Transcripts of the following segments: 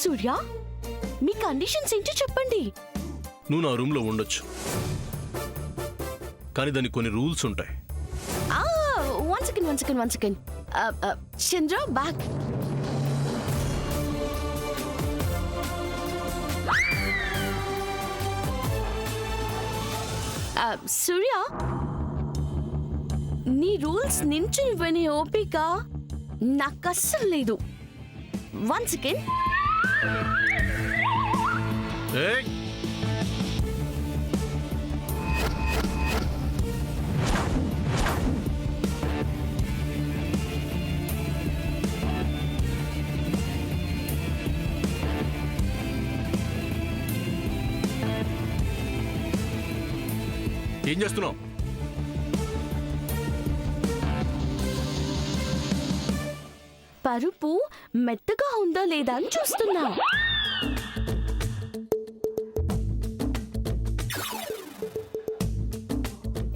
సూర్య, మీ conditions ఏంటో చెప్పండి. నువ్వు నా రూమ్లో ఉండొచ్చు, కానీ దానికి కొన్ని రూల్స్ ఉంటాయి. One second. Chandra back. Surya, నీ రూల్స్ నించుని వినే ఓపిక నాకు అస్సలు లేదు. 1 సెకండ్. ఏం చేస్తున్నావు? పరుపు మెత్తగా ఉందా లేదా అని చూస్తున్నా.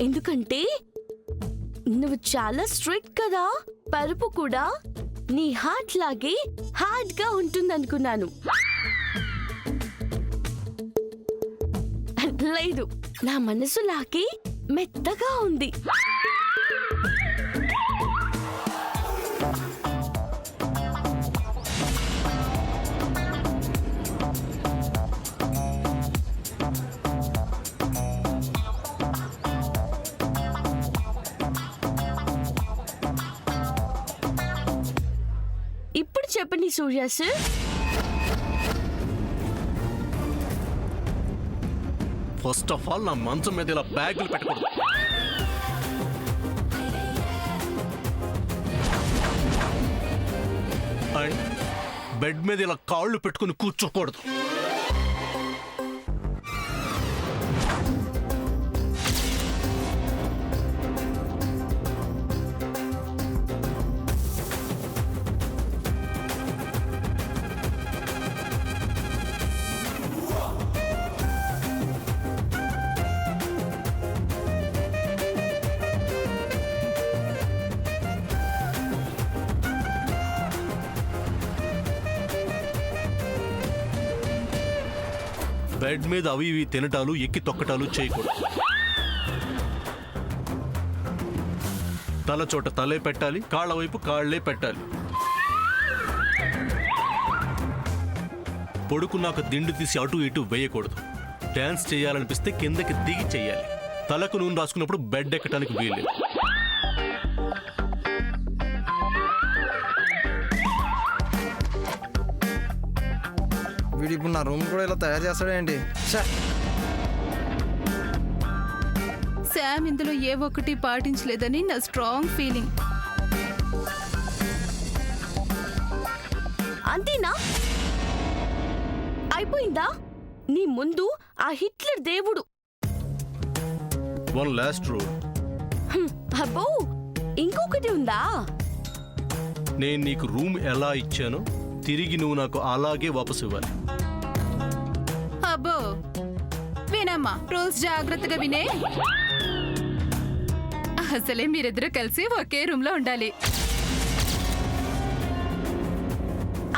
ఎందుకంటే నువ్వు చాలా స్ట్రిక్ట్ కదా, పరుపు కూడా నీ హార్ట్ లాగే హార్డ్ గా ఉంటుందనుకున్నాను. లేదు, నా మనసు లాగే మెత్తగా ఉంది. ఇప్పుడు చెప్పండి సూర్య సార్. ఫస్ట్ ఆఫ్ ఆల్, నా మంచం మీద ఇలా బ్యాగులు పెట్టకూడదు. అండ్ బెడ్ మీద ఇలా కాళ్ళు పెట్టుకుని కూర్చోకూడదు. బెడ్ మీద అవి ఇవి తినటాలు, ఎక్కి తొక్కటాలు చేయకూడదు. తల చోట తలే పెట్టాలి, కాళ్ళ వైపు కాళ్లే పెట్టాలి. పడుకున్నాక దిండు తీసి అటు ఇటు వేయకూడదు. డాన్స్ చేయాలనిపిస్తే కిందకి దిగి చెయ్యాలి. తలకు నూనె రాసుకున్నప్పుడు బెడ్ ఎక్కడానికి వీల్లేదు. వీడు ఇప్పుడు నా రూమ్ కూడా ఇలా తయారు చేస్తాడేంటి? శామ్ ఇందులో ఏ ఒక్కటి పాటించలేదని నా స్ట్రాంగ్ ఫీలింగ్. అంతేనా? అయిపోయిందా? నీ ముందు ఆ హిట్లర్ దేవుడు. One last rule. అబ్బో, ఇంకొకటి ఉందా? నేను నీకు రూమ్ ఎలా ఇచ్చానో తిరిగి నువ్వు నాకు అలాగే వాపసు ఇవ్వాలి. అబ్బో, వినమ్మా, రూల్స్ జాగ్రత్తగా వినే. అసలే మీరిద్దరూ కలిసి ఒకే రూమ్ లో ఉండాలి.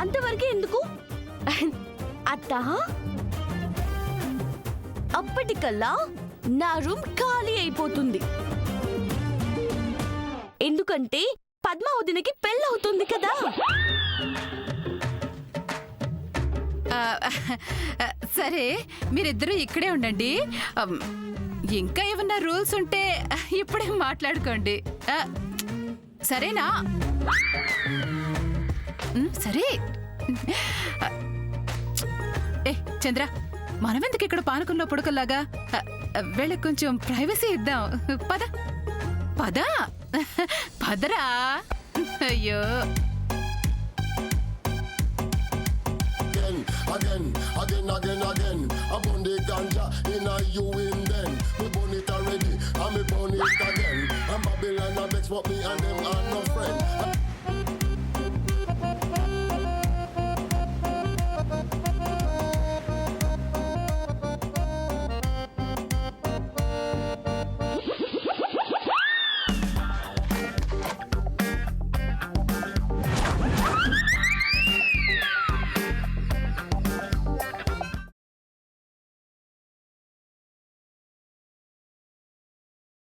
అంతవరకే ఎందుకు అత్త? అప్పటికల్లా నా రూమ్ ఖాళీ అయిపోతుంది. ఎందుకంటే పద్మావతికి పెళ్ళవుతుంది కదా. సరే, మీరిద్దరూ ఇక్కడే ఉండండి. ఇంకా ఏమన్నా రూల్స్ ఉంటే ఇప్పుడే మాట్లాడుకోండి, సరేనా? సరే. ఏ చంద్ర, మనమెందుకు ఇక్కడ పానకంలో పుడకల్లాగా? వీళ్ళకి కొంచెం ప్రైవసీ ఇద్దాం. పద పద పదరా. అయ్యో, again. I burn the ganja in a you in then. Me burn it already, and me burn it again. And Babylon a vex, but me and them are no friend.